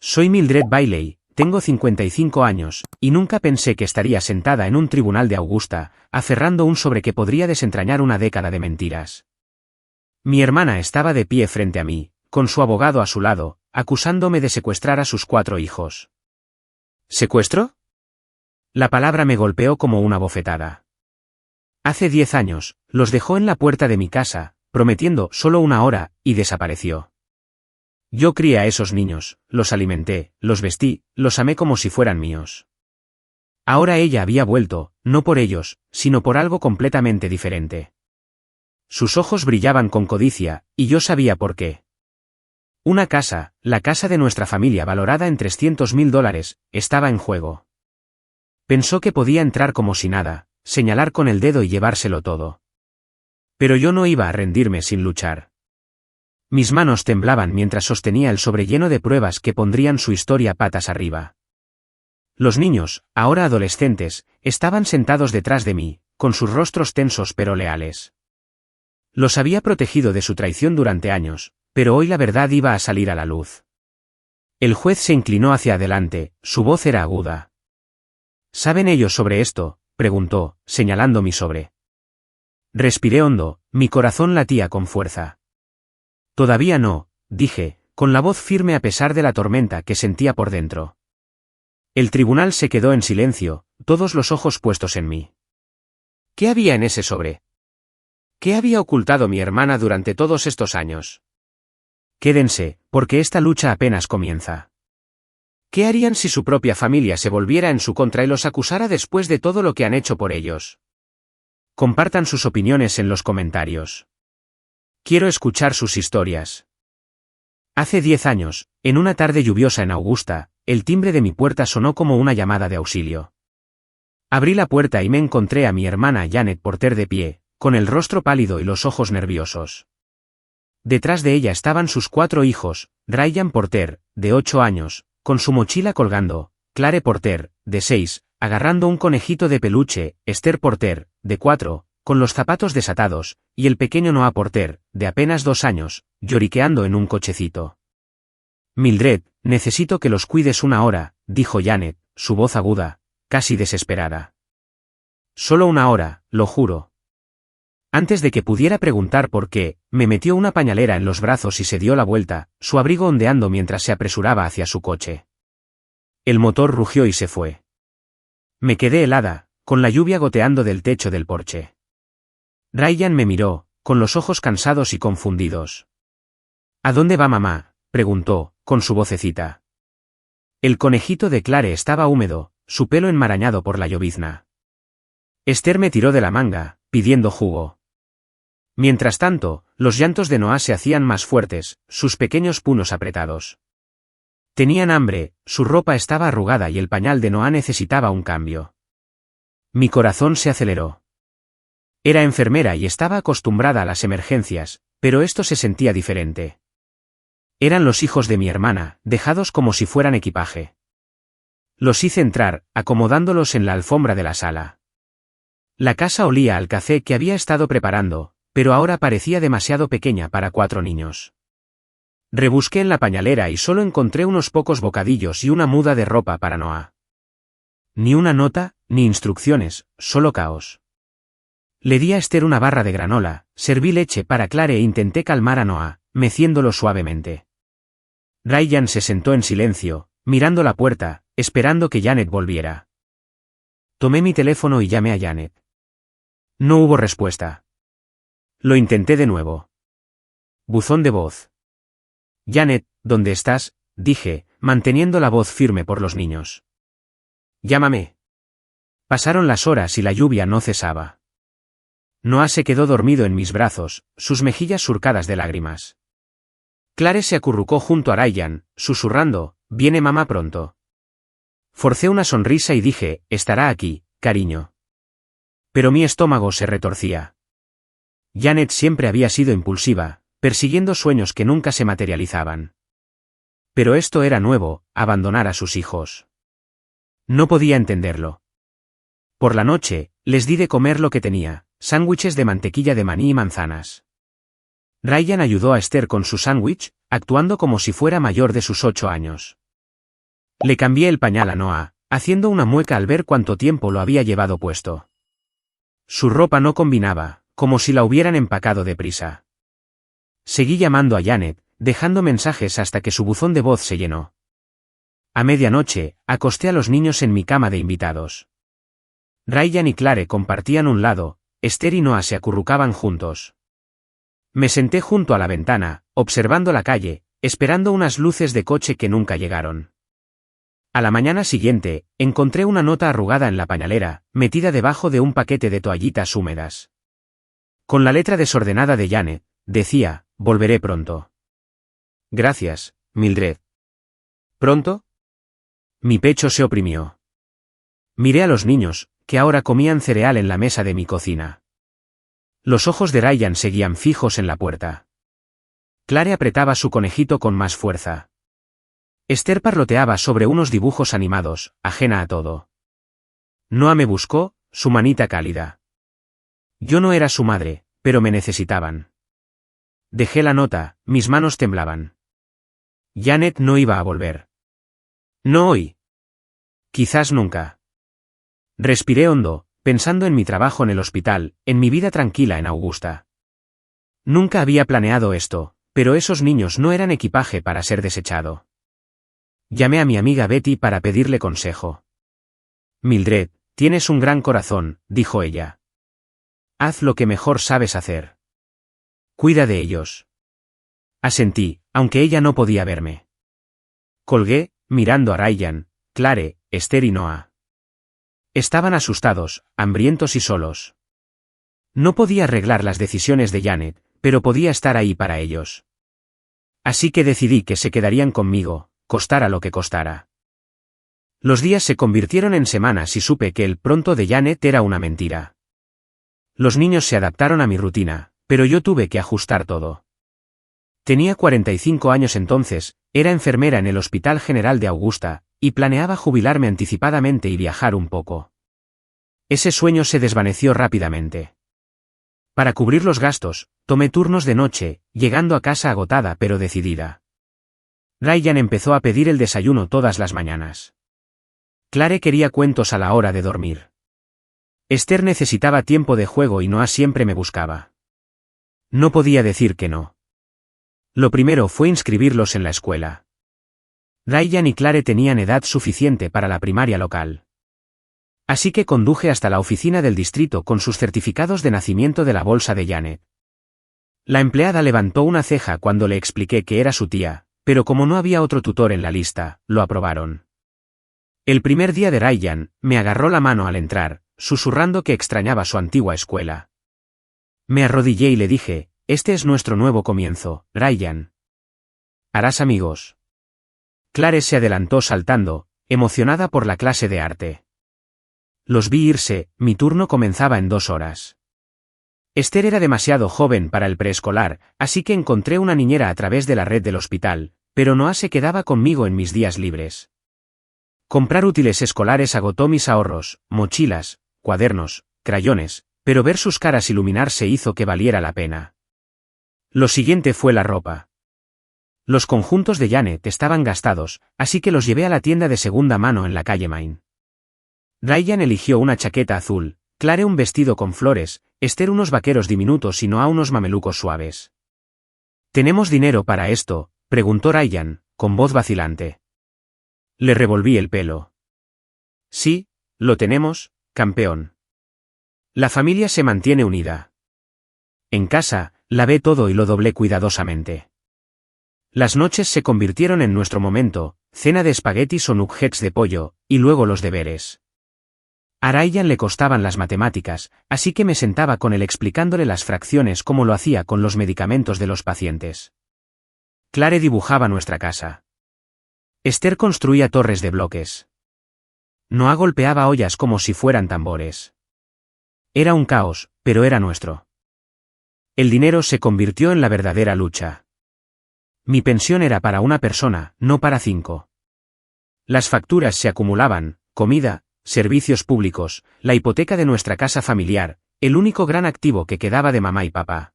Soy Mildred Bailey, tengo 55 años, y nunca pensé que estaría sentada en un tribunal de Augusta, aferrando un sobre que podría desentrañar una década de mentiras. Mi hermana estaba de pie frente a mí, con su abogado a su lado, acusándome de secuestrar a sus 4 hijos. ¿Secuestro? La palabra me golpeó como una bofetada. Hace 10 años, los dejó en la puerta de mi casa, prometiendo solo 1 hora, y desapareció. Yo crié a esos niños, los alimenté, los vestí, los amé como si fueran míos. Ahora ella había vuelto, no por ellos, sino por algo completamente diferente. Sus ojos brillaban con codicia, y yo sabía por qué. Una casa, la casa de nuestra familia valorada en $300.000, estaba en juego. Pensó que podía entrar como si nada, señalar con el dedo y llevárselo todo. Pero yo no iba a rendirme sin luchar. Mis manos temblaban mientras sostenía el sobre lleno de pruebas que pondrían su historia patas arriba. Los niños, ahora adolescentes, estaban sentados detrás de mí, con sus rostros tensos pero leales. Los había protegido de su traición durante años, pero hoy la verdad iba a salir a la luz. El juez se inclinó hacia adelante, su voz era aguda. ¿Saben ellos sobre esto?, preguntó, señalando mi sobre. Respiré hondo, mi corazón latía con fuerza. Todavía no, dije, con la voz firme a pesar de la tormenta que sentía por dentro. El tribunal se quedó en silencio, todos los ojos puestos en mí. ¿Qué había en ese sobre? ¿Qué había ocultado mi hermana durante todos estos años? Quédense, porque esta lucha apenas comienza. ¿Qué harían si su propia familia se volviera en su contra y los acusara después de todo lo que han hecho por ellos? Compartan sus opiniones en los comentarios. Quiero escuchar sus historias. Hace 10 años, en una tarde lluviosa en Augusta, el timbre de mi puerta sonó como una llamada de auxilio. Abrí la puerta y me encontré a mi hermana Janet Porter de pie, con el rostro pálido y los ojos nerviosos. Detrás de ella estaban sus 4 hijos, Ryan Porter, de 8 años, con su mochila colgando, Clare Porter, de 6, agarrando un conejito de peluche, Esther Porter, de 4, con los zapatos desatados, y el pequeño Noah Porter, de apenas 2 años, lloriqueando en un cochecito. Mildred, necesito que los cuides 1 hora, dijo Janet, su voz aguda, casi desesperada. Solo 1 hora, lo juro. Antes de que pudiera preguntar por qué, me metió una pañalera en los brazos y se dio la vuelta, su abrigo ondeando mientras se apresuraba hacia su coche. El motor rugió y se fue. Me quedé helada, con la lluvia goteando del techo del porche. Ryan me miró, con los ojos cansados y confundidos. ¿A dónde va mamá?, preguntó, con su vocecita. El conejito de Clare estaba húmedo, su pelo enmarañado por la llovizna. Esther me tiró de la manga, pidiendo jugo. Mientras tanto, los llantos de Noah se hacían más fuertes, sus pequeños puños apretados. Tenían hambre, su ropa estaba arrugada y el pañal de Noah necesitaba un cambio. Mi corazón se aceleró. Era enfermera y estaba acostumbrada a las emergencias, pero esto se sentía diferente. Eran los hijos de mi hermana, dejados como si fueran equipaje. Los hice entrar, acomodándolos en la alfombra de la sala. La casa olía al café que había estado preparando, pero ahora parecía demasiado pequeña para 4 niños. Rebusqué en la pañalera y solo encontré unos pocos bocadillos y una muda de ropa para Noah. Ni una nota, ni instrucciones, solo caos. Le di a Esther una barra de granola, serví leche para Clare e intenté calmar a Noah, meciéndolo suavemente. Ryan se sentó en silencio, mirando la puerta, esperando que Janet volviera. Tomé mi teléfono y llamé a Janet. No hubo respuesta. Lo intenté de nuevo. Buzón de voz. Janet, ¿dónde estás?, dije, manteniendo la voz firme por los niños. Llámame. Pasaron las horas y la lluvia no cesaba. Noah se quedó dormido en mis brazos, sus mejillas surcadas de lágrimas. Clare se acurrucó junto a Ryan, susurrando, «Viene mamá pronto». Forcé una sonrisa y dije, «Estará aquí, cariño». Pero mi estómago se retorcía. Janet siempre había sido impulsiva, persiguiendo sueños que nunca se materializaban. Pero esto era nuevo, abandonar a sus hijos. No podía entenderlo. Por la noche, les di de comer lo que tenía, sándwiches de mantequilla de maní y manzanas. Ryan ayudó a Esther con su sándwich, actuando como si fuera mayor de sus 8 años. Le cambié el pañal a Noah, haciendo una mueca al ver cuánto tiempo lo había llevado puesto. Su ropa no combinaba, como si la hubieran empacado deprisa. Seguí llamando a Janet, dejando mensajes hasta que su buzón de voz se llenó. A medianoche, acosté a los niños en mi cama de invitados. Ryan y Clare compartían un lado, Esther y Noah se acurrucaban juntos. Me senté junto a la ventana, observando la calle, esperando unas luces de coche que nunca llegaron. A la mañana siguiente, encontré una nota arrugada en la pañalera, metida debajo de un paquete de toallitas húmedas. Con la letra desordenada de Janet, decía, volveré pronto. Gracias, Mildred. ¿Pronto? Mi pecho se oprimió. Miré a los niños, que ahora comían cereal en la mesa de mi cocina. Los ojos de Ryan seguían fijos en la puerta. Clare apretaba su conejito con más fuerza. Esther parloteaba sobre unos dibujos animados, ajena a todo. Noah me buscó, su manita cálida. Yo no era su madre, pero me necesitaban. Dejé la nota, mis manos temblaban. Janet no iba a volver. No hoy. Quizás nunca. Respiré hondo, pensando en mi trabajo en el hospital, en mi vida tranquila en Augusta. Nunca había planeado esto, pero esos niños no eran equipaje para ser desechado. Llamé a mi amiga Betty para pedirle consejo. Mildred, tienes un gran corazón, dijo ella. Haz lo que mejor sabes hacer. Cuida de ellos. Asentí, aunque ella no podía verme. Colgué, mirando a Ryan, Clare, Esther y Noah. Estaban asustados, hambrientos y solos. No podía arreglar las decisiones de Janet, pero podía estar ahí para ellos. Así que decidí que se quedarían conmigo, costara lo que costara. Los días se convirtieron en semanas y supe que el pronto de Janet era una mentira. Los niños se adaptaron a mi rutina, pero yo tuve que ajustar todo. Tenía 45 años entonces, era enfermera en el Hospital General de Augusta, y planeaba jubilarme anticipadamente y viajar un poco. Ese sueño se desvaneció rápidamente. Para cubrir los gastos, tomé turnos de noche, llegando a casa agotada pero decidida. Ryan empezó a pedir el desayuno todas las mañanas. Clare quería cuentos a la hora de dormir. Esther necesitaba tiempo de juego y Noah siempre me buscaba. No podía decir que no. Lo primero fue inscribirlos en la escuela. Ryan y Clare tenían edad suficiente para la primaria local. Así que conduje hasta la oficina del distrito con sus certificados de nacimiento de la bolsa de Janet. La empleada levantó una ceja cuando le expliqué que era su tía, pero como no había otro tutor en la lista, lo aprobaron. El primer día de Ryan, me agarró la mano al entrar, susurrando que extrañaba su antigua escuela. Me arrodillé y le dije, este es nuestro nuevo comienzo, Ryan. ¿Harás amigos? Clare se adelantó saltando, emocionada por la clase de arte. Los vi irse, mi turno comenzaba en 2 horas. Esther era demasiado joven para el preescolar, así que encontré una niñera a través de la red del hospital, pero Noah se quedaba conmigo en mis días libres. Comprar útiles escolares agotó mis ahorros, mochilas, cuadernos, crayones, pero ver sus caras iluminarse hizo que valiera la pena. Lo siguiente fue la ropa. Los conjuntos de Janet estaban gastados, así que los llevé a la tienda de segunda mano en la calle Main. Ryan eligió una chaqueta azul, Clare un vestido con flores, Esther unos vaqueros diminutos y Noah unos mamelucos suaves. ¿Tenemos dinero para esto?, preguntó Ryan, con voz vacilante. Le revolví el pelo. Sí, lo tenemos, campeón. La familia se mantiene unida. En casa, lavé todo y lo doblé cuidadosamente. Las noches se convirtieron en nuestro momento, cena de espaguetis o nuggets de pollo, y luego los deberes. A Ryan le costaban las matemáticas, así que me sentaba con él explicándole las fracciones como lo hacía con los medicamentos de los pacientes. Clare dibujaba nuestra casa. Esther construía torres de bloques. Noah golpeaba ollas como si fueran tambores. Era un caos, pero era nuestro. El dinero se convirtió en la verdadera lucha. Mi pensión era para una persona, no para 5. Las facturas se acumulaban, comida, servicios públicos, la hipoteca de nuestra casa familiar, el único gran activo que quedaba de mamá y papá.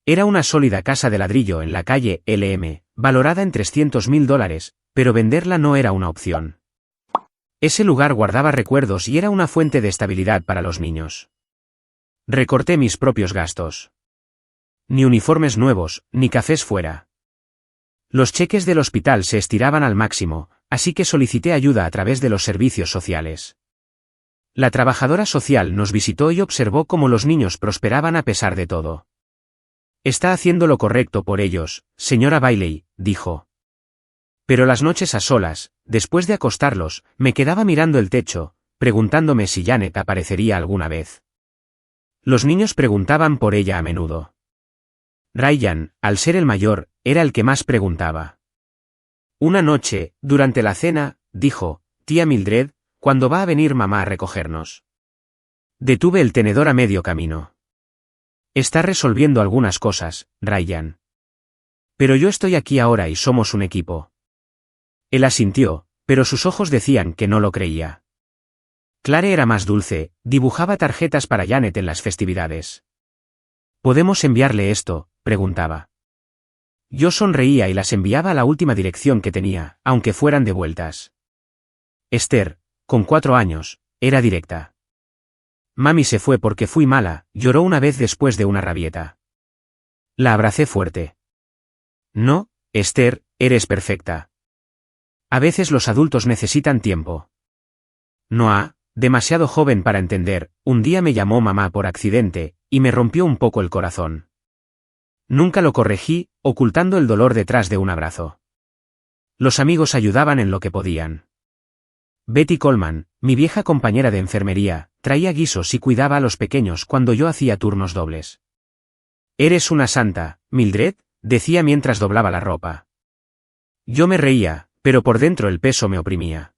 Era una sólida casa de ladrillo en la calle LM, valorada en $300.000, pero venderla no era una opción. Ese lugar guardaba recuerdos y era una fuente de estabilidad para los niños. Recorté mis propios gastos. Ni uniformes nuevos, ni cafés fuera. Los cheques del hospital se estiraban al máximo, así que solicité ayuda a través de los servicios sociales. La trabajadora social nos visitó y observó cómo los niños prosperaban a pesar de todo. Está haciendo lo correcto por ellos, señora Bailey, dijo. Pero las noches a solas, después de acostarlos, me quedaba mirando el techo, preguntándome si Janet aparecería alguna vez. Los niños preguntaban por ella a menudo. Ryan, al ser el mayor, era el que más preguntaba. Una noche, durante la cena, dijo, tía Mildred, ¿cuándo va a venir mamá a recogernos? Detuve el tenedor a medio camino. Está resolviendo algunas cosas, Ryan. Pero yo estoy aquí ahora y somos un equipo. Él asintió, pero sus ojos decían que no lo creía. Clare era más dulce, dibujaba tarjetas para Janet en las festividades. ¿Podemos enviarle esto?, preguntaba. Yo sonreía y las enviaba a la última dirección que tenía, aunque fueran devueltas. Esther, con 4 años, era directa. Mami se fue porque fui mala, lloró una vez después de una rabieta. La abracé fuerte. No, Esther, eres perfecta. A veces los adultos necesitan tiempo. Noah, demasiado joven para entender, un día me llamó mamá por accidente, y me rompió un poco el corazón. Nunca lo corregí, ocultando el dolor detrás de un abrazo. Los amigos ayudaban en lo que podían. Betty Coleman, mi vieja compañera de enfermería, traía guisos y cuidaba a los pequeños cuando yo hacía turnos dobles. «Eres una santa, Mildred», decía mientras doblaba la ropa. Yo me reía, pero por dentro el peso me oprimía.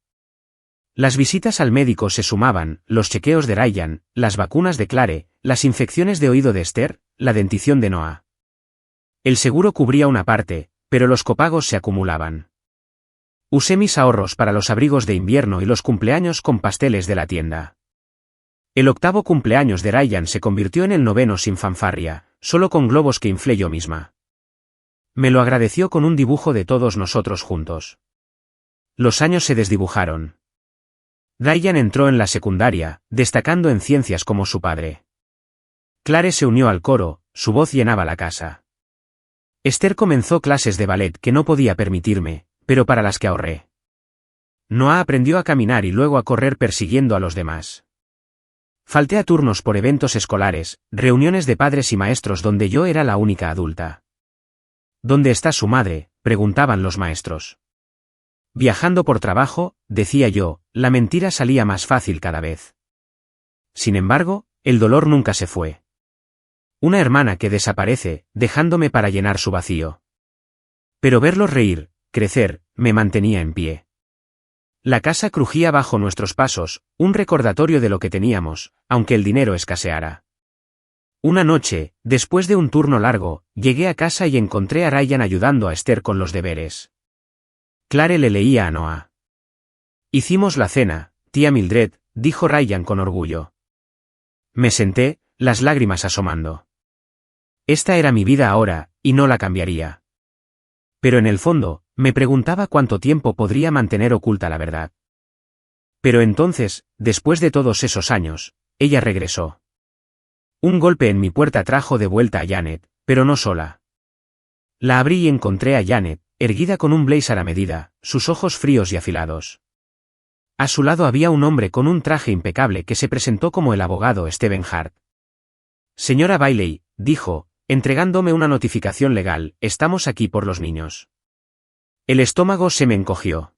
Las visitas al médico se sumaban, los chequeos de Ryan, las vacunas de Clare, las infecciones de oído de Esther, la dentición de Noah. El seguro cubría una parte, pero los copagos se acumulaban. Usé mis ahorros para los abrigos de invierno y los cumpleaños con pasteles de la tienda. El 8º cumpleaños de Ryan se convirtió en el 9º sin fanfarria, solo con globos que inflé yo misma. Me lo agradeció con un dibujo de todos nosotros juntos. Los años se desdibujaron. Ryan entró en la secundaria, destacando en ciencias como su padre. Clare se unió al coro, su voz llenaba la casa. Esther comenzó clases de ballet que no podía permitirme, pero para las que ahorré. Noah aprendió a caminar y luego a correr persiguiendo a los demás. Falté a turnos por eventos escolares, reuniones de padres y maestros donde yo era la única adulta. ¿Dónde está su madre?, preguntaban los maestros. Viajando por trabajo, decía yo, la mentira salía más fácil cada vez. Sin embargo, el dolor nunca se fue. Una hermana que desaparece, dejándome para llenar su vacío. Pero verlos reír, crecer, me mantenía en pie. La casa crujía bajo nuestros pasos, un recordatorio de lo que teníamos, aunque el dinero escaseara. Una noche, después de un turno largo, llegué a casa y encontré a Ryan ayudando a Esther con los deberes. Clare le leía a Noah. Hicimos la cena, tía Mildred, dijo Ryan con orgullo. Me senté, las lágrimas asomando. Esta era mi vida ahora, y no la cambiaría. Pero en el fondo, me preguntaba cuánto tiempo podría mantener oculta la verdad. Pero entonces, después de todos esos años, ella regresó. Un golpe en mi puerta trajo de vuelta a Janet, pero no sola. La abrí y encontré a Janet, erguida con un blazer a medida, sus ojos fríos y afilados. A su lado había un hombre con un traje impecable que se presentó como el abogado Stephen Hart. Señora Bailey, dijo, entregándome una notificación legal, estamos aquí por los niños. El estómago se me encogió.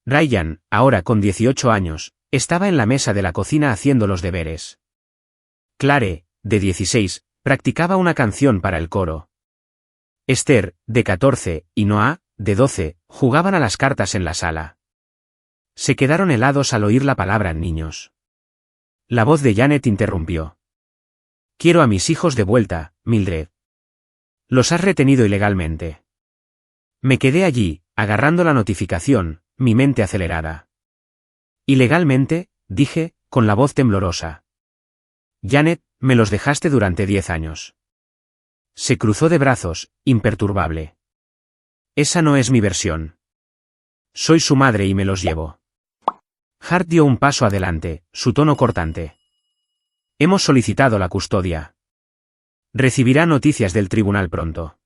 Ryan, ahora con 18 años, estaba en la mesa de la cocina haciendo los deberes. Clare, de 16, practicaba una canción para el coro. Esther, de 14, y Noah, de 12, jugaban a las cartas en la sala. Se quedaron helados al oír la palabra niños. La voz de Janet interrumpió. Quiero a mis hijos de vuelta, Mildred. Los has retenido ilegalmente. Me quedé allí, agarrando la notificación, mi mente acelerada. Ilegalmente, dije, con la voz temblorosa. Janet, me los dejaste durante 10 años. Se cruzó de brazos, imperturbable. Esa no es mi versión. Soy su madre y me los llevo. Hart dio un paso adelante, su tono cortante. Hemos solicitado la custodia. Recibirá noticias del tribunal pronto.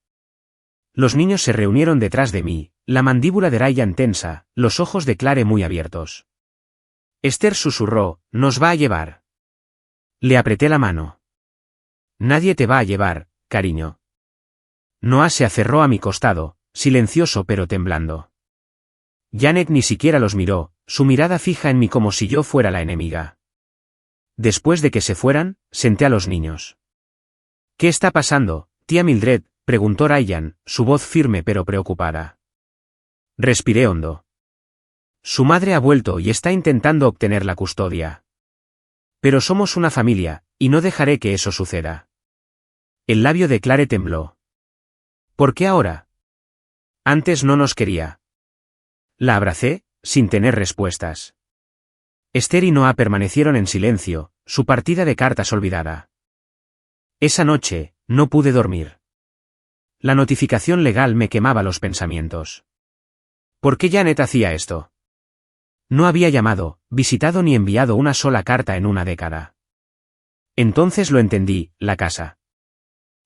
Los niños se reunieron detrás de mí, la mandíbula de Ryan tensa, los ojos de Clare muy abiertos. Esther susurró, «Nos va a llevar». Le apreté la mano. «Nadie te va a llevar, cariño». Noah se aferró a mi costado, silencioso pero temblando. Janet ni siquiera los miró, su mirada fija en mí como si yo fuera la enemiga. Después de que se fueran, senté a los niños. «¿Qué está pasando, tía Mildred?», preguntó Ryan, su voz firme pero preocupada. Respiré hondo. Su madre ha vuelto y está intentando obtener la custodia. Pero somos una familia, y no dejaré que eso suceda. El labio de Clare tembló. ¿Por qué ahora? Antes no nos quería. La abracé, sin tener respuestas. Esther y Noah permanecieron en silencio, su partida de cartas olvidada. Esa noche, no pude dormir. La notificación legal me quemaba los pensamientos. ¿Por qué Janet hacía esto? No había llamado, visitado ni enviado una sola carta en una década. Entonces lo entendí, la casa.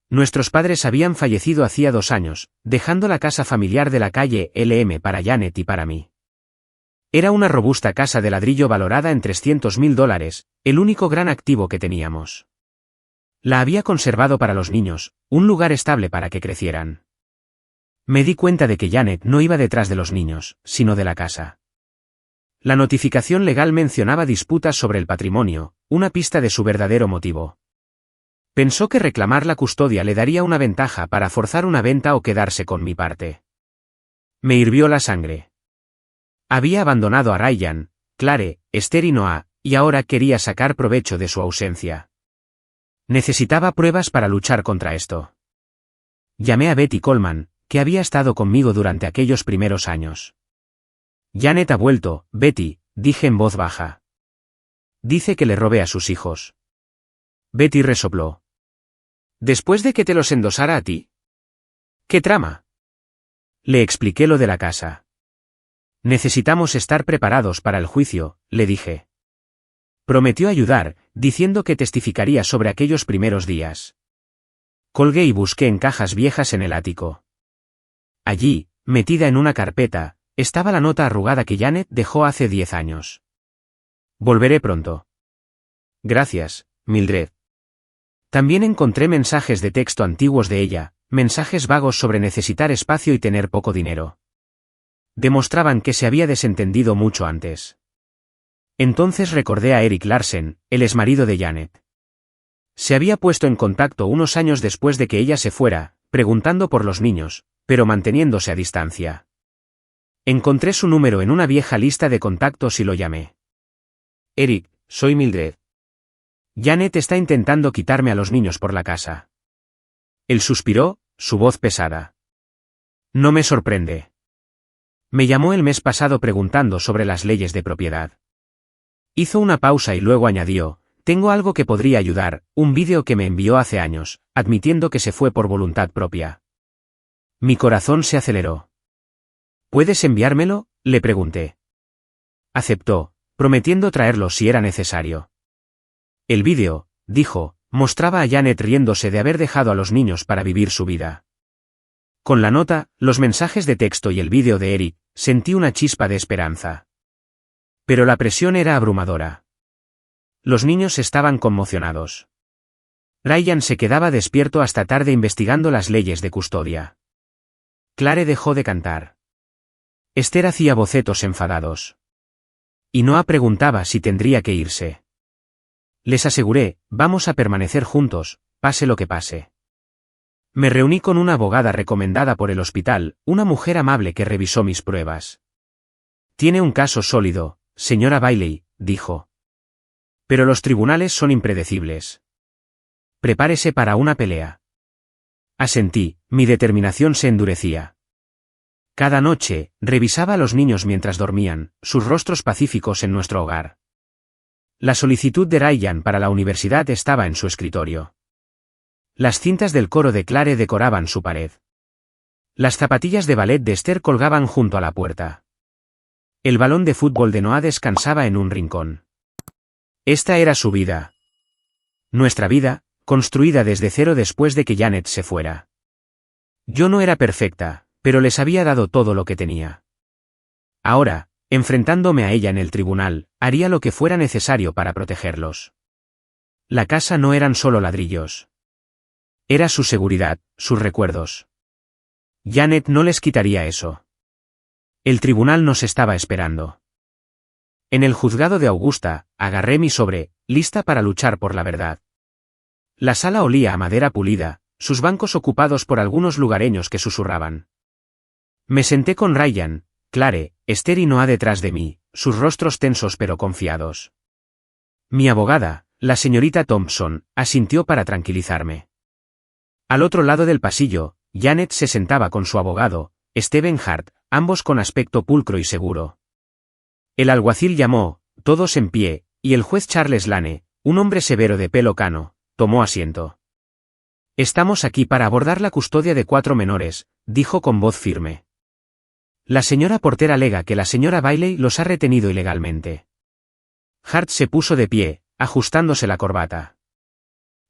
Nuestros padres habían fallecido hacía 2 años, dejando la casa familiar de la calle LM para Janet y para mí. Era una robusta casa de ladrillo valorada en $300.000, el único gran activo que teníamos. La había conservado para los niños, un lugar estable para que crecieran. Me di cuenta de que Janet no iba detrás de los niños, sino de la casa. La notificación legal mencionaba disputas sobre el patrimonio, una pista de su verdadero motivo. Pensó que reclamar la custodia le daría una ventaja para forzar una venta o quedarse con mi parte. Me hirvió la sangre. Había abandonado a Ryan, Clare, Esther y Noah, y ahora quería sacar provecho de su ausencia. Necesitaba pruebas para luchar contra esto. Llamé a Betty Coleman, que había estado conmigo durante aquellos primeros años. Janet ha vuelto, Betty, dije en voz baja. Dice que le robé a sus hijos. Betty resopló. ¿Después de que te los endosara a ti? ¿Qué trama? Le expliqué lo de la casa. Necesitamos estar preparados para el juicio, le dije. Prometió ayudar, diciendo que testificaría sobre aquellos primeros días. Colgué y busqué en cajas viejas en el ático. Allí, metida en una carpeta, estaba la nota arrugada que Janet dejó hace 10 años. Volveré pronto. Gracias, Mildred. También encontré mensajes de texto antiguos de ella, mensajes vagos sobre necesitar espacio y tener poco dinero. Demostraban que se había desentendido mucho antes. Entonces recordé a Eric Larsen, el exmarido de Janet. Se había puesto en contacto unos años después de que ella se fuera, preguntando por los niños, pero manteniéndose a distancia. Encontré su número en una vieja lista de contactos y lo llamé. Eric, soy Mildred. Janet está intentando quitarme a los niños por la casa. Él suspiró, su voz pesada. No me sorprende. Me llamó el mes pasado preguntando sobre las leyes de propiedad. Hizo una pausa y luego añadió, tengo algo que podría ayudar, un vídeo que me envió hace años, admitiendo que se fue por voluntad propia. Mi corazón se aceleró. ¿Puedes enviármelo?, le pregunté. Aceptó, prometiendo traerlo si era necesario. El vídeo, dijo, mostraba a Janet riéndose de haber dejado a los niños para vivir su vida. Con la nota, los mensajes de texto y el vídeo de Eric, sentí una chispa de esperanza. Pero la presión era abrumadora. Los niños estaban conmocionados. Ryan se quedaba despierto hasta tarde investigando las leyes de custodia. Clare dejó de cantar. Esther hacía bocetos enfadados. Y Noah preguntaba si tendría que irse. Les aseguré, vamos a permanecer juntos, pase lo que pase. Me reuní con una abogada recomendada por el hospital, una mujer amable que revisó mis pruebas. Tiene un caso sólido, señora Bailey, dijo. Pero los tribunales son impredecibles. Prepárese para una pelea. Asentí, mi determinación se endurecía. Cada noche, revisaba a los niños mientras dormían, sus rostros pacíficos en nuestro hogar. La solicitud de Ryan para la universidad estaba en su escritorio. Las cintas del coro de Clare decoraban su pared. Las zapatillas de ballet de Esther colgaban junto a la puerta. El balón de fútbol de Noah descansaba en un rincón. Esta era su vida. Nuestra vida, construida desde cero después de que Janet se fuera. Yo no era perfecta, pero les había dado todo lo que tenía. Ahora, enfrentándome a ella en el tribunal, haría lo que fuera necesario para protegerlos. La casa no eran solo ladrillos. Era su seguridad, sus recuerdos. Janet no les quitaría eso. El tribunal nos estaba esperando. En el juzgado de Augusta, agarré mi sobre, lista para luchar por la verdad. La sala olía a madera pulida, sus bancos ocupados por algunos lugareños que susurraban. Me senté con Ryan, Clare, Esther y Noah detrás de mí, sus rostros tensos pero confiados. Mi abogada, la señorita Thompson, asintió para tranquilizarme. Al otro lado del pasillo, Janet se sentaba con su abogado, Stephen Hart, ambos con aspecto pulcro y seguro. El alguacil llamó, todos en pie, y el juez Charles Lane, un hombre severo de pelo cano, tomó asiento. Estamos aquí para abordar la custodia de 4 menores, dijo con voz firme. La señora Porter alega que la señora Bailey los ha retenido ilegalmente. Hart se puso de pie, ajustándose la corbata.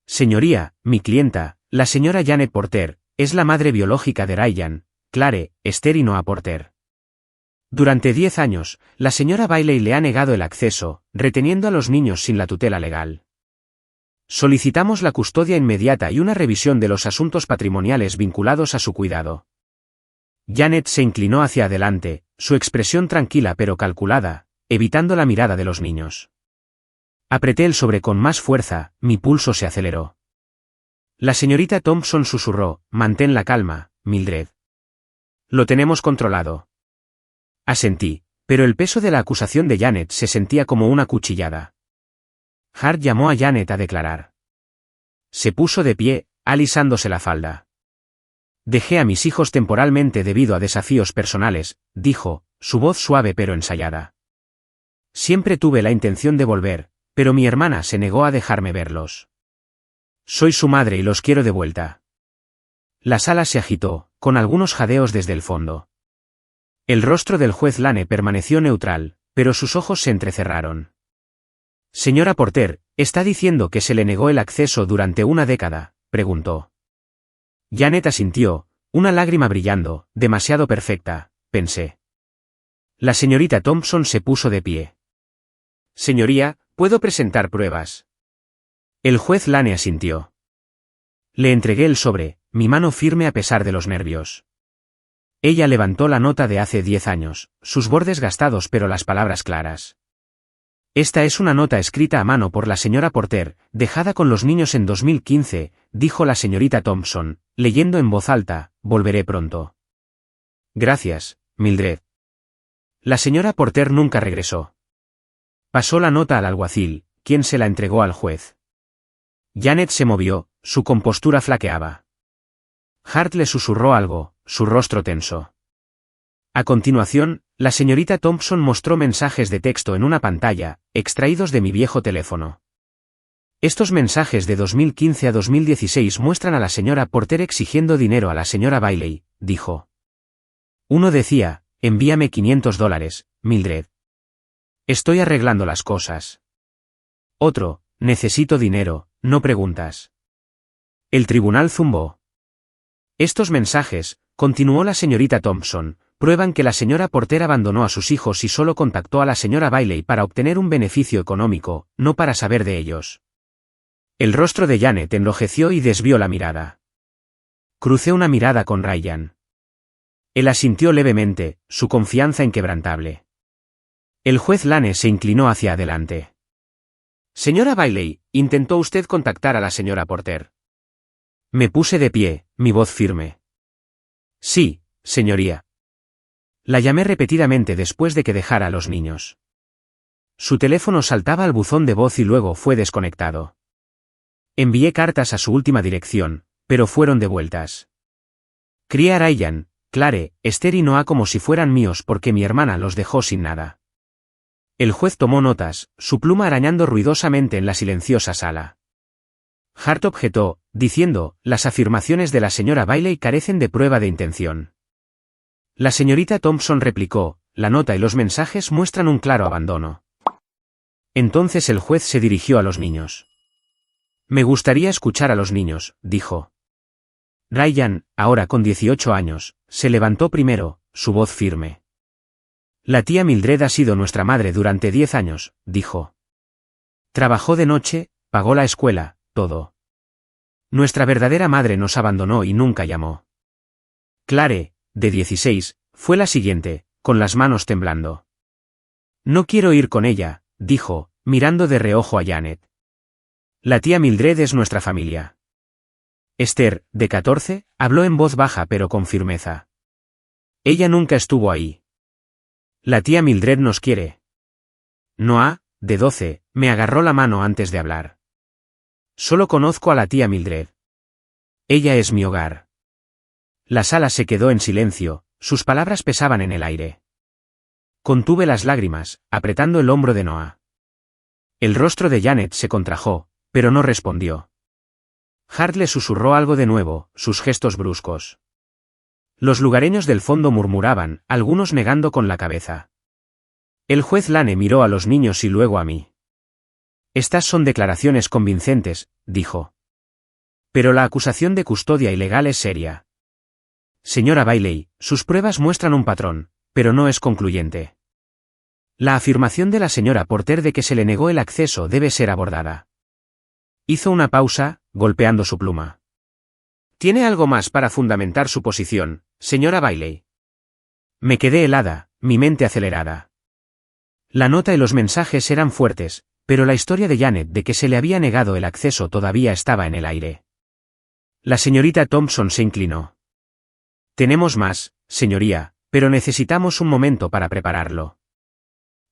Señoría, mi clienta, la señora Janet Porter, es la madre biológica de Ryan, Clare, Esther y Noah Porter. Durante 10 años, la señora Bailey le ha negado el acceso, reteniendo a los niños sin la tutela legal. Solicitamos la custodia inmediata y una revisión de los asuntos patrimoniales vinculados a su cuidado. Janet se inclinó hacia adelante, su expresión tranquila pero calculada, evitando la mirada de los niños. Apreté el sobre con más fuerza, mi pulso se aceleró. La señorita Thompson susurró, mantén la calma, Mildred. Lo tenemos controlado. Asentí, pero el peso de la acusación de Janet se sentía como una cuchillada. Hart llamó a Janet a declarar. Se puso de pie, alisándose la falda. Dejé a mis hijos temporalmente debido a desafíos personales, dijo, su voz suave pero ensayada. Siempre tuve la intención de volver, pero mi hermana se negó a dejarme verlos. Soy su madre y los quiero de vuelta. La sala se agitó, con algunos jadeos desde el fondo. El rostro del juez Lane permaneció neutral, pero sus ojos se entrecerraron. Señora Porter, ¿está diciendo que se le negó el acceso durante una década?, preguntó. Janet asintió, una lágrima brillando, demasiado perfecta, pensé. La señorita Thompson se puso de pie. Señoría, ¿puedo presentar pruebas? El juez Lane asintió. Le entregué el sobre, mi mano firme a pesar de los nervios. Ella levantó la nota de hace 10 años, sus bordes gastados pero las palabras claras. Esta es una nota escrita a mano por la señora Porter, dejada con los niños en 2015, dijo la señorita Thompson, leyendo en voz alta, volveré pronto. Gracias, Mildred. La señora Porter nunca regresó. Pasó la nota al alguacil, quien se la entregó al juez. Janet se movió, su compostura flaqueaba. Hart le susurró algo, su rostro tenso. A continuación, la señorita Thompson mostró mensajes de texto en una pantalla, extraídos de mi viejo teléfono. Estos mensajes de 2015 a 2016 muestran a la señora Porter exigiendo dinero a la señora Bailey, dijo. Uno decía, envíame $500, Mildred. Estoy arreglando las cosas. Otro, necesito dinero, no preguntas. El tribunal zumbó. Estos mensajes, continuó la señorita Thompson, prueban que la señora Porter abandonó a sus hijos y solo contactó a la señora Bailey para obtener un beneficio económico, no para saber de ellos. El rostro de Janet enrojeció y desvió la mirada. Crucé una mirada con Ryan. Él asintió levemente, su confianza inquebrantable. El juez Lane se inclinó hacia adelante. Señora Bailey, ¿intentó usted contactar a la señora Porter? Me puse de pie, mi voz firme. Sí, señoría. La llamé repetidamente después de que dejara a los niños. Su teléfono saltaba al buzón de voz y luego fue desconectado. Envié cartas a su última dirección, pero fueron devueltas. Crié a Ryan, Clare, Esther y Noah como si fueran míos porque mi hermana los dejó sin nada. El juez tomó notas, su pluma arañando ruidosamente en la silenciosa sala. Hart objetó, diciendo, las afirmaciones de la señora Bailey carecen de prueba de intención. La señorita Thompson replicó, la nota y los mensajes muestran un claro abandono. Entonces el juez se dirigió a los niños. Me gustaría escuchar a los niños, dijo. Ryan, ahora con 18 años, se levantó primero, su voz firme. La tía Mildred ha sido nuestra madre durante 10 años, dijo. Trabajó de noche, pagó la escuela, todo. Nuestra verdadera madre nos abandonó y nunca llamó. Clare, de 16, fue la siguiente, con las manos temblando. No quiero ir con ella, dijo, mirando de reojo a Janet. La tía Mildred es nuestra familia. Esther, de 14, habló en voz baja pero con firmeza. Ella nunca estuvo ahí. La tía Mildred nos quiere. Noah, de 12, me agarró la mano antes de hablar. Solo conozco a la tía Mildred. Ella es mi hogar. La sala se quedó en silencio, sus palabras pesaban en el aire. Contuve las lágrimas, apretando el hombro de Noah. El rostro de Janet se contrajo, pero no respondió. Hart le susurró algo de nuevo, sus gestos bruscos. Los lugareños del fondo murmuraban, algunos negando con la cabeza. El juez Lane miró a los niños y luego a mí. Estas son declaraciones convincentes, dijo. Pero la acusación de custodia ilegal es seria. Señora Bailey, sus pruebas muestran un patrón, pero no es concluyente. La afirmación de la señora Porter de que se le negó el acceso debe ser abordada. Hizo una pausa, golpeando su pluma. ¿Tiene algo más para fundamentar su posición, señora Bailey? Me quedé helada, mi mente acelerada. La nota y los mensajes eran fuertes, pero la historia de Janet de que se le había negado el acceso todavía estaba en el aire. La señorita Thompson se inclinó. Tenemos más, señoría, pero necesitamos un momento para prepararlo.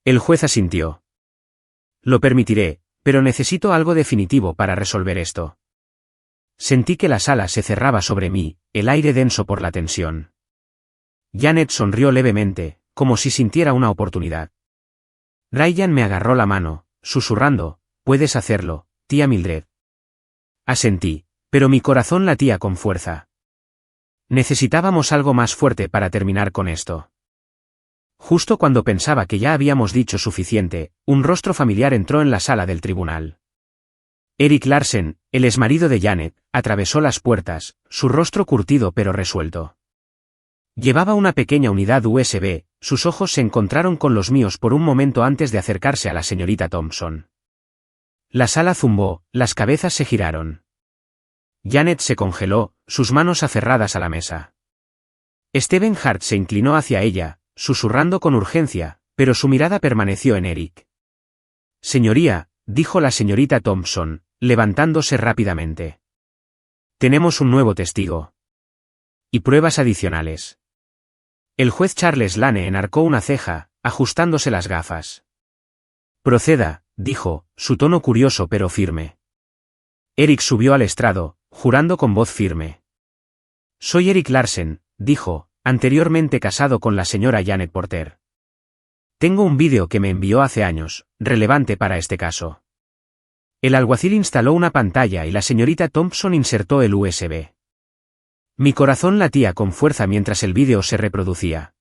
El juez asintió. Lo permitiré, pero necesito algo definitivo para resolver esto. Sentí que la sala se cerraba sobre mí, el aire denso por la tensión. Janet sonrió levemente, como si sintiera una oportunidad. Ryan me agarró la mano, susurrando, puedes hacerlo, tía Mildred. Asentí, pero mi corazón latía con fuerza. Necesitábamos algo más fuerte para terminar con esto. Justo cuando pensaba que ya habíamos dicho suficiente, un rostro familiar entró en la sala del tribunal. Erik Larsen, el exmarido de Janet, atravesó las puertas, su rostro curtido pero resuelto. Llevaba una pequeña unidad USB, sus ojos se encontraron con los míos por un momento antes de acercarse a la señorita Thompson. La sala zumbó, las cabezas se giraron. Janet se congeló, sus manos aferradas a la mesa. Stephen Hart se inclinó hacia ella, susurrando con urgencia, pero su mirada permaneció en Erik. Señoría, dijo la señorita Thompson, levantándose rápidamente. Tenemos un nuevo testigo. Y pruebas adicionales. El juez Charles Lane enarcó una ceja, ajustándose las gafas. Proceda, dijo, su tono curioso pero firme. Erik subió al estrado, jurando con voz firme. Soy Erik Larsen, dijo, anteriormente casado con la señora Janet Porter. Tengo un vídeo que me envió hace años, relevante para este caso. El alguacil instaló una pantalla y la señorita Thompson insertó el USB. Mi corazón latía con fuerza mientras el vídeo se reproducía.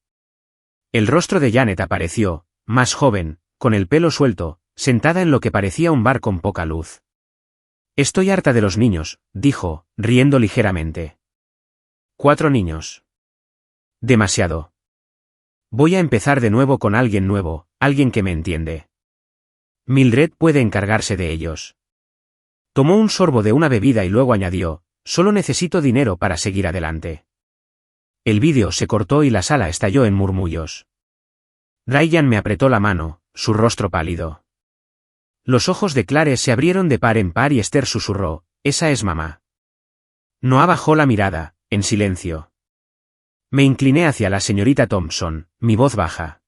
El rostro de Janet apareció, más joven, con el pelo suelto, sentada en lo que parecía un bar con poca luz. Estoy harta de los niños, dijo, riendo ligeramente. 4 niños. Demasiado. Voy a empezar de nuevo con alguien nuevo, alguien que me entiende. Mildred puede encargarse de ellos. Tomó un sorbo de una bebida y luego añadió, solo necesito dinero para seguir adelante. El vídeo se cortó y la sala estalló en murmullos. Ryan me apretó la mano, su rostro pálido. Los ojos de Clare se abrieron de par en par y Esther susurró, esa es mamá. Noah bajó la mirada, en silencio. Me incliné hacia la señorita Thompson, mi voz baja.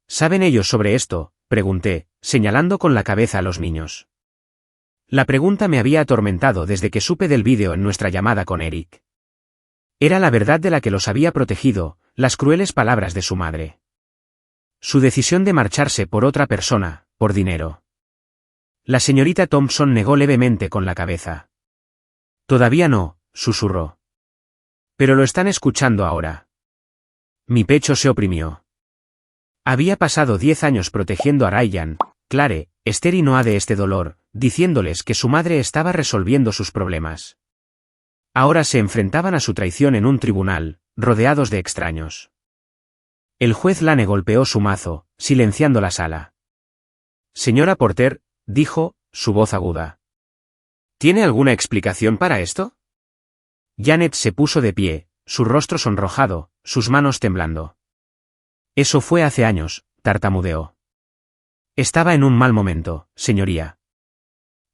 ¿Saben ellos sobre esto?, pregunté, señalando con la cabeza a los niños. La pregunta me había atormentado desde que supe del vídeo en nuestra llamada con Erik. Era la verdad de la que los había protegido, las crueles palabras de su madre. Su decisión de marcharse por otra persona, por dinero. La señorita Thompson negó levemente con la cabeza. Todavía no, susurró. Pero lo están escuchando ahora. Mi pecho se oprimió. Había pasado 10 años protegiendo a Ryan, Clare, Esther y Noah de este dolor, diciéndoles que su madre estaba resolviendo sus problemas. Ahora se enfrentaban a su traición en un tribunal, rodeados de extraños. El juez Lane golpeó su mazo, silenciando la sala. Señora Porter, dijo, su voz aguda. ¿Tiene alguna explicación para esto? Janet se puso de pie, su rostro sonrojado, sus manos temblando. Eso fue hace años, tartamudeó. Estaba en un mal momento, señoría.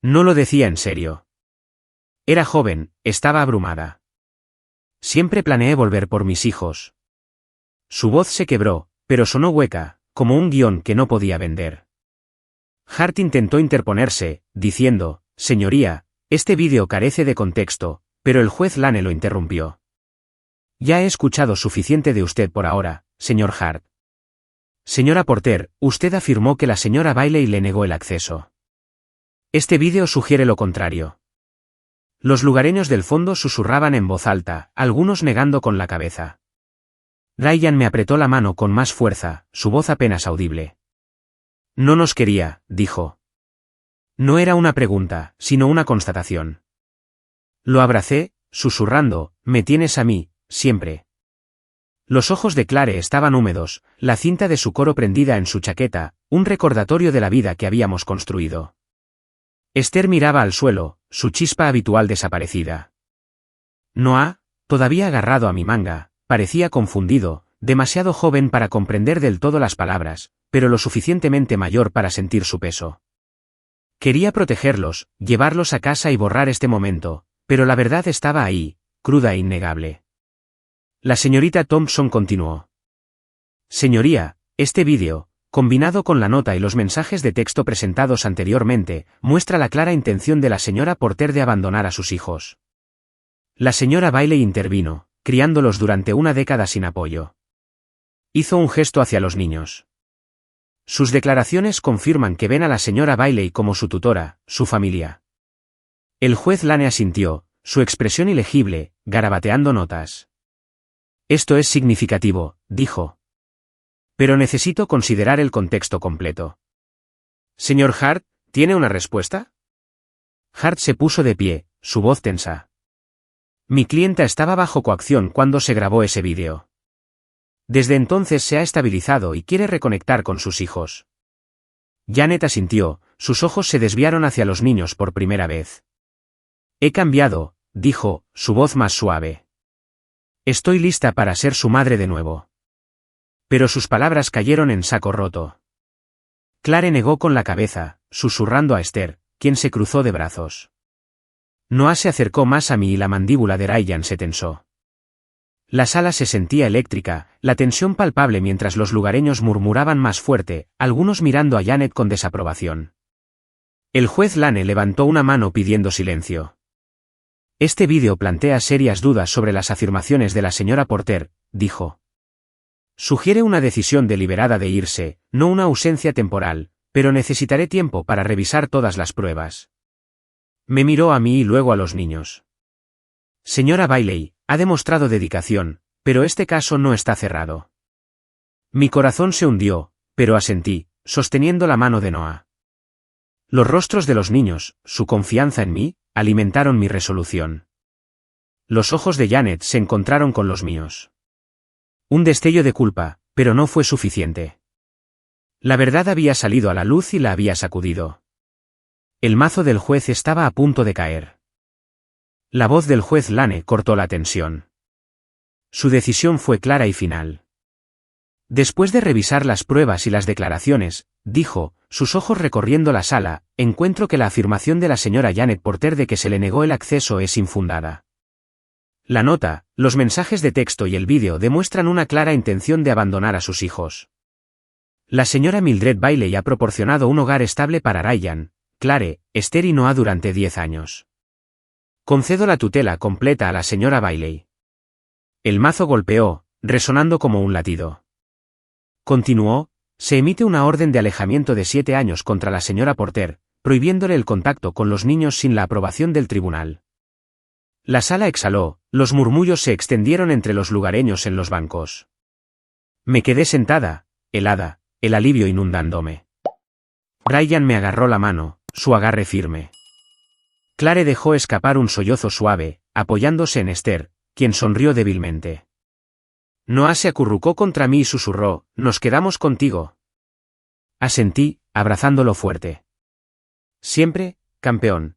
No lo decía en serio. Era joven, estaba abrumada. Siempre planeé volver por mis hijos. Su voz se quebró, pero sonó hueca, como un guión que no podía vender. Hart intentó interponerse, diciendo, señoría, este vídeo carece de contexto, pero el juez Lane lo interrumpió. Ya he escuchado suficiente de usted por ahora, señor Hart. Señora Porter, usted afirmó que la señora Bailey le negó el acceso. Este vídeo sugiere lo contrario. Los lugareños del fondo susurraban en voz alta, algunos negando con la cabeza. Ryan me apretó la mano con más fuerza, su voz apenas audible. No nos quería, dijo. No era una pregunta, sino una constatación. Lo abracé, susurrando, me tienes a mí, siempre. Los ojos de Clare estaban húmedos, la cinta de su coro prendida en su chaqueta, un recordatorio de la vida que habíamos construido. Esther miraba al suelo, su chispa habitual desaparecida. Noah, todavía agarrado a mi manga, parecía confundido, demasiado joven para comprender del todo las palabras, pero lo suficientemente mayor para sentir su peso. Quería protegerlos, llevarlos a casa y borrar este momento, pero la verdad estaba ahí, cruda e innegable. La señorita Thompson continuó. Señoría, este vídeo, combinado con la nota y los mensajes de texto presentados anteriormente, muestra la clara intención de la señora Porter de abandonar a sus hijos. La señora Bailey intervino, criándolos durante una década sin apoyo. Hizo un gesto hacia los niños. Sus declaraciones confirman que ven a la señora Bailey como su tutora, su familia. El juez Lane asintió, su expresión ilegible, garabateando notas. Esto es significativo, dijo. Pero necesito considerar el contexto completo. Señor Hart, ¿tiene una respuesta? Hart se puso de pie, su voz tensa. Mi clienta estaba bajo coacción cuando se grabó ese vídeo. Desde entonces se ha estabilizado y quiere reconectar con sus hijos. Janet asintió, sus ojos se desviaron hacia los niños por primera vez. He cambiado, dijo, su voz más suave. Estoy lista para ser su madre de nuevo. Pero sus palabras cayeron en saco roto. Clare negó con la cabeza, susurrando a Esther, quien se cruzó de brazos. Noah se acercó más a mí y la mandíbula de Ryan se tensó. La sala se sentía eléctrica, la tensión palpable mientras los lugareños murmuraban más fuerte, algunos mirando a Janet con desaprobación. El juez Lane levantó una mano pidiendo silencio. Este vídeo plantea serias dudas sobre las afirmaciones de la señora Porter, dijo. Sugiere una decisión deliberada de irse, no una ausencia temporal, pero necesitaré tiempo para revisar todas las pruebas. Me miró a mí y luego a los niños. Señora Bailey, ha demostrado dedicación, pero este caso no está cerrado. Mi corazón se hundió, pero asentí, sosteniendo la mano de Noah. Los rostros de los niños, su confianza en mí, alimentaron mi resolución. Los ojos de Janet se encontraron con los míos. Un destello de culpa, pero no fue suficiente. La verdad había salido a la luz y la había sacudido. El mazo del juez estaba a punto de caer. La voz del juez Lane cortó la tensión. Su decisión fue clara y final. Después de revisar las pruebas y las declaraciones, dijo, sus ojos recorriendo la sala, encuentro que la afirmación de la señora Janet Porter de que se le negó el acceso es infundada. La nota, los mensajes de texto y el vídeo demuestran una clara intención de abandonar a sus hijos. La señora Mildred Bailey ha proporcionado un hogar estable para Ryan, Clare, Esther y Noah durante 10 años. Concedo la tutela completa a la señora Bailey. El mazo golpeó, resonando como un latido. Continuó, se emite una orden de alejamiento de 7 años contra la señora Porter, prohibiéndole el contacto con los niños sin la aprobación del tribunal. La sala exhaló, los murmullos se extendieron entre los lugareños en los bancos. Me quedé sentada, helada, el alivio inundándome. Brian me agarró la mano, su agarre firme. Clare dejó escapar un sollozo suave, apoyándose en Esther, quien sonrió débilmente. Noah se acurrucó contra mí y susurró, «Nos quedamos contigo». Asentí, abrazándolo fuerte. Siempre, campeón.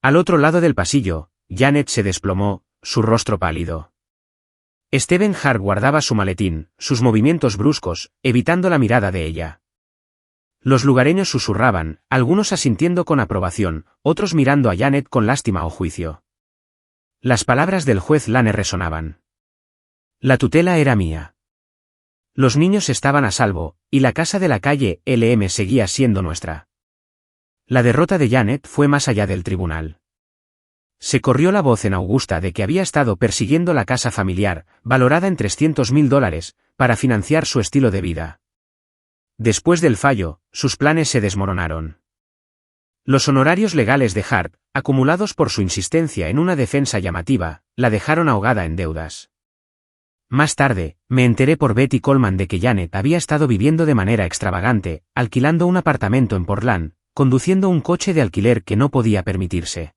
Al otro lado del pasillo, Janet se desplomó, su rostro pálido. Stephen Hart guardaba su maletín, sus movimientos bruscos, evitando la mirada de ella. Los lugareños susurraban, algunos asintiendo con aprobación, otros mirando a Janet con lástima o juicio. Las palabras del juez Lane resonaban. La tutela era mía. Los niños estaban a salvo, y la casa de la calle LM seguía siendo nuestra. La derrota de Janet fue más allá del tribunal. Se corrió la voz en Augusta de que había estado persiguiendo la casa familiar, valorada en $300.000, para financiar su estilo de vida. Después del fallo, sus planes se desmoronaron. Los honorarios legales de Hart, acumulados por su insistencia en una defensa llamativa, la dejaron ahogada en deudas. Más tarde, me enteré por Betty Coleman de que Janet había estado viviendo de manera extravagante, alquilando un apartamento en Portland, conduciendo un coche de alquiler que no podía permitirse.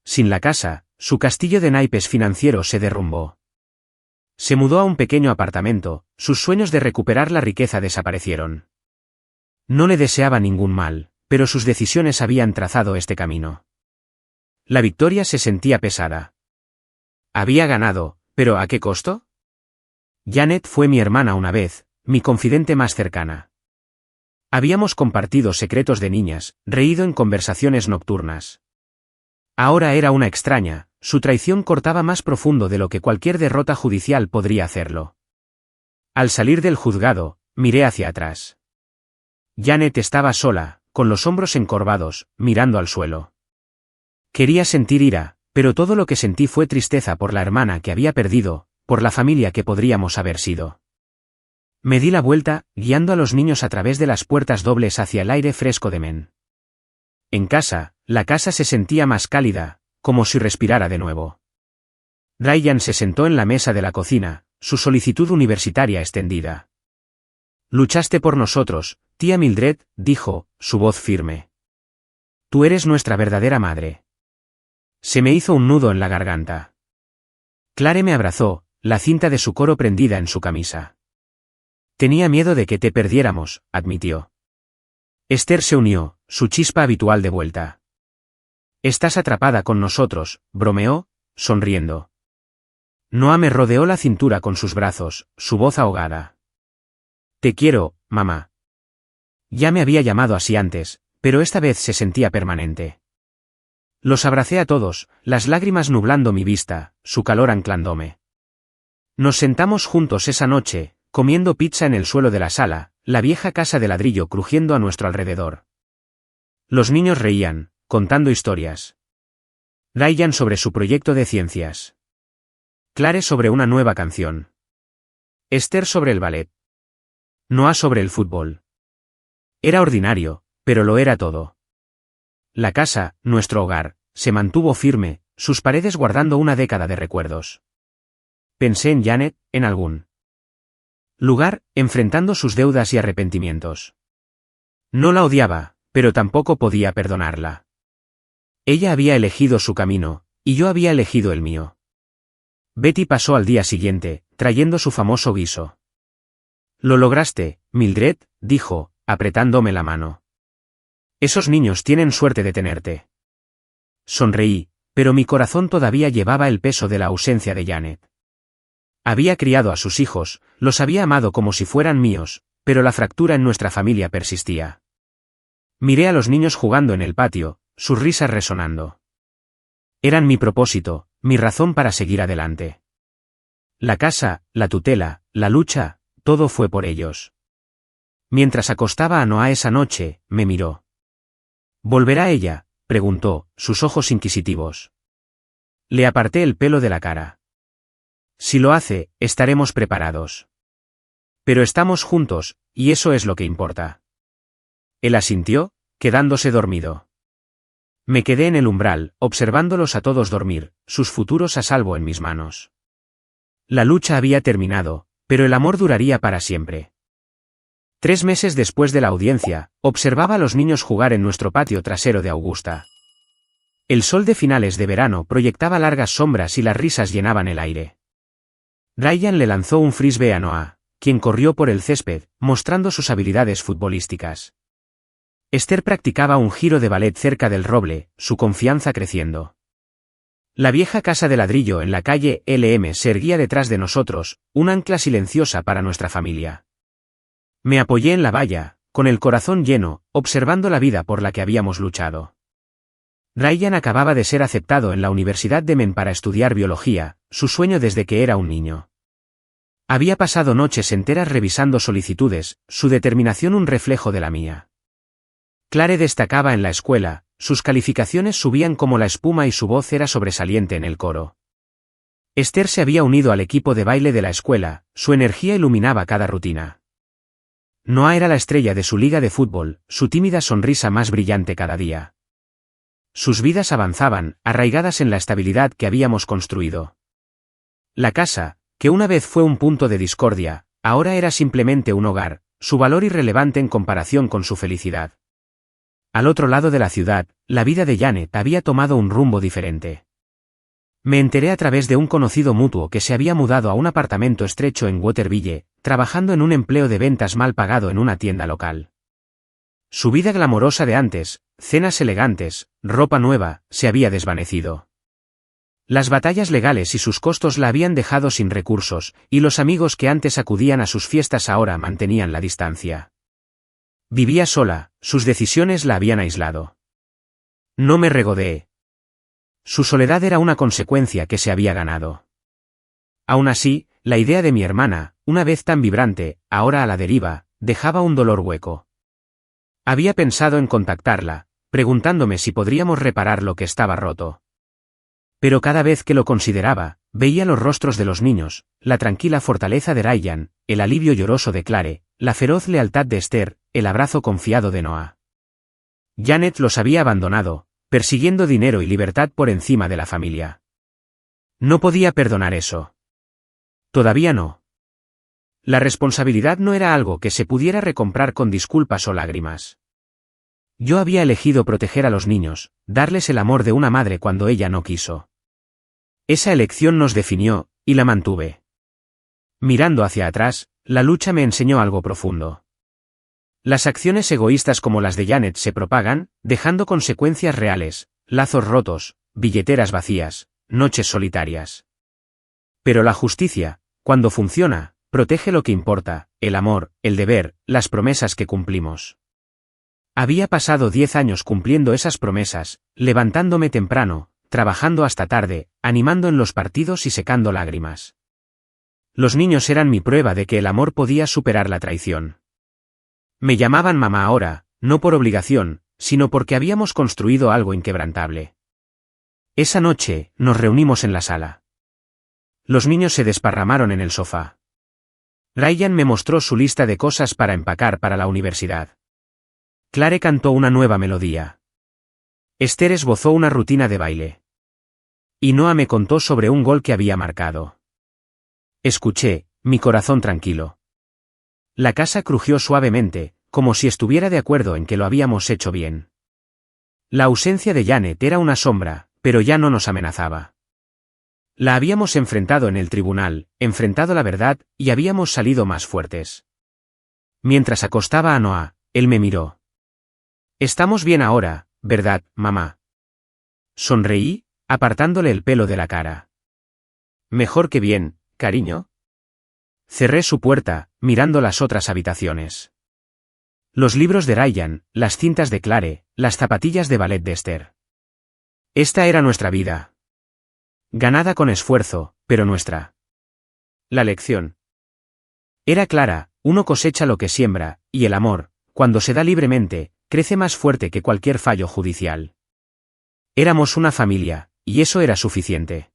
Sin la casa, su castillo de naipes financiero se derrumbó. Se mudó a un pequeño apartamento, sus sueños de recuperar la riqueza desaparecieron. No le deseaba ningún mal, pero sus decisiones habían trazado este camino. La victoria se sentía pesada. Había ganado, ¿pero a qué costo? Janet fue mi hermana una vez, mi confidente más cercana. Habíamos compartido secretos de niñas, reído en conversaciones nocturnas. Ahora era una extraña, su traición cortaba más profundo de lo que cualquier derrota judicial podría hacerlo. Al salir del juzgado, miré hacia atrás. Janet estaba sola, con los hombros encorvados, mirando al suelo. Quería sentir ira, pero todo lo que sentí fue tristeza por la hermana que había perdido, por la familia que podríamos haber sido. Me di la vuelta, guiando a los niños a través de las puertas dobles hacia el aire fresco de Men. En casa, la casa se sentía más cálida, como si respirara de nuevo. Brian se sentó en la mesa de la cocina, su solicitud universitaria extendida. Luchaste por nosotros, tía Mildred, dijo, su voz firme. Tú eres nuestra verdadera madre. Se me hizo un nudo en la garganta. Clare me abrazó, la cinta de su coro prendida en su camisa. Tenía miedo de que te perdiéramos, admitió. Esther se unió, su chispa habitual de vuelta. Estás atrapada con nosotros, bromeó, sonriendo. Noah me rodeó la cintura con sus brazos, su voz ahogada. Te quiero, mamá. Ya me había llamado así antes, pero esta vez se sentía permanente. Los abracé a todos, las lágrimas nublando mi vista, su calor anclándome. Nos sentamos juntos esa noche, comiendo pizza en el suelo de la sala, la vieja casa de ladrillo crujiendo a nuestro alrededor. Los niños reían, contando historias. Ryan sobre su proyecto de ciencias. Clare sobre una nueva canción. Esther sobre el ballet. Noah sobre el fútbol. Era ordinario, pero lo era todo. La casa, nuestro hogar, se mantuvo firme, sus paredes guardando una década de recuerdos. Pensé en Janet, en algún lugar, enfrentando sus deudas y arrepentimientos. No la odiaba, pero tampoco podía perdonarla. Ella había elegido su camino, y yo había elegido el mío. Betty pasó al día siguiente, trayendo su famoso guiso. Lo lograste, Mildred, dijo, apretándome la mano. Esos niños tienen suerte de tenerte. Sonreí, pero mi corazón todavía llevaba el peso de la ausencia de Janet. Había criado a sus hijos, los había amado como si fueran míos, pero la fractura en nuestra familia persistía. Miré a los niños jugando en el patio, sus risas resonando. Eran mi propósito, mi razón para seguir adelante. La casa, la tutela, la lucha, todo fue por ellos. Mientras acostaba a Noah esa noche, me miró. ¿Volverá ella?, preguntó, sus ojos inquisitivos. Le aparté el pelo de la cara. Si lo hace, estaremos preparados. Pero estamos juntos, y eso es lo que importa. Él asintió, quedándose dormido. Me quedé en el umbral, observándolos a todos dormir, sus futuros a salvo en mis manos. La lucha había terminado, pero el amor duraría para siempre. 3 meses después de la audiencia, observaba a los niños jugar en nuestro patio trasero de Augusta. El sol de finales de verano proyectaba largas sombras y las risas llenaban el aire. Ryan le lanzó un frisbee a Noah, quien corrió por el césped, mostrando sus habilidades futbolísticas. Esther practicaba un giro de ballet cerca del roble, su confianza creciendo. La vieja casa de ladrillo en la calle LM se erguía detrás de nosotros, un ancla silenciosa para nuestra familia. Me apoyé en la valla, con el corazón lleno, observando la vida por la que habíamos luchado. Ryan acababa de ser aceptado en la Universidad de Maine para estudiar biología, su sueño desde que era un niño. Había pasado noches enteras revisando solicitudes, su determinación un reflejo de la mía. Clare destacaba en la escuela, sus calificaciones subían como la espuma y su voz era sobresaliente en el coro. Esther se había unido al equipo de baile de la escuela, su energía iluminaba cada rutina. Noah era la estrella de su liga de fútbol, su tímida sonrisa más brillante cada día. Sus vidas avanzaban, arraigadas en la estabilidad que habíamos construido. La casa, que una vez fue un punto de discordia, ahora era simplemente un hogar, su valor irrelevante en comparación con su felicidad. Al otro lado de la ciudad, la vida de Janet había tomado un rumbo diferente. Me enteré a través de un conocido mutuo que se había mudado a un apartamento estrecho en Waterville, trabajando en un empleo de ventas mal pagado en una tienda local. Su vida glamorosa de antes, cenas elegantes, ropa nueva, se había desvanecido. Las batallas legales y sus costos la habían dejado sin recursos, y los amigos que antes acudían a sus fiestas ahora mantenían la distancia. Vivía sola, sus decisiones la habían aislado. No me regodeé. Su soledad era una consecuencia que se había ganado. Aún así, la idea de mi hermana, una vez tan vibrante, ahora a la deriva, dejaba un dolor hueco. Había pensado en contactarla, preguntándome si podríamos reparar lo que estaba roto. Pero cada vez que lo consideraba, veía los rostros de los niños, la tranquila fortaleza de Ryan, el alivio lloroso de Clare, la feroz lealtad de Esther, el abrazo confiado de Noah. Janet los había abandonado, persiguiendo dinero y libertad por encima de la familia. No podía perdonar eso. Todavía no. La responsabilidad no era algo que se pudiera recomprar con disculpas o lágrimas. Yo había elegido proteger a los niños, darles el amor de una madre cuando ella no quiso. Esa elección nos definió, y la mantuve. Mirando hacia atrás, la lucha me enseñó algo profundo. Las acciones egoístas como las de Janet se propagan, dejando consecuencias reales, lazos rotos, billeteras vacías, noches solitarias. Pero la justicia, cuando funciona, protege lo que importa, el amor, el deber, las promesas que cumplimos. Había pasado 10 años cumpliendo esas promesas, levantándome temprano, trabajando hasta tarde, animando en los partidos y secando lágrimas. Los niños eran mi prueba de que el amor podía superar la traición. Me llamaban mamá ahora, no por obligación, sino porque habíamos construido algo inquebrantable. Esa noche, nos reunimos en la sala. Los niños se desparramaron en el sofá. Ryan me mostró su lista de cosas para empacar para la universidad. Clare cantó una nueva melodía. Esther esbozó una rutina de baile. Y Noah me contó sobre un gol que había marcado. Escuché, mi corazón tranquilo. La casa crujió suavemente, como si estuviera de acuerdo en que lo habíamos hecho bien. La ausencia de Janet era una sombra, pero ya no nos amenazaba. La habíamos enfrentado en el tribunal, enfrentado la verdad, y habíamos salido más fuertes. Mientras acostaba a Noah, él me miró. Estamos bien ahora, ¿verdad, mamá? Sonreí, apartándole el pelo de la cara. Mejor que bien, cariño. Cerré su puerta, mirando las otras habitaciones. Los libros de Ryan, las cintas de Clare, las zapatillas de ballet de Esther. Esta era nuestra vida. Ganada con esfuerzo, pero nuestra. La lección era clara: uno cosecha lo que siembra, y el amor, cuando se da libremente, crece más fuerte que cualquier fallo judicial. Éramos una familia, y eso era suficiente.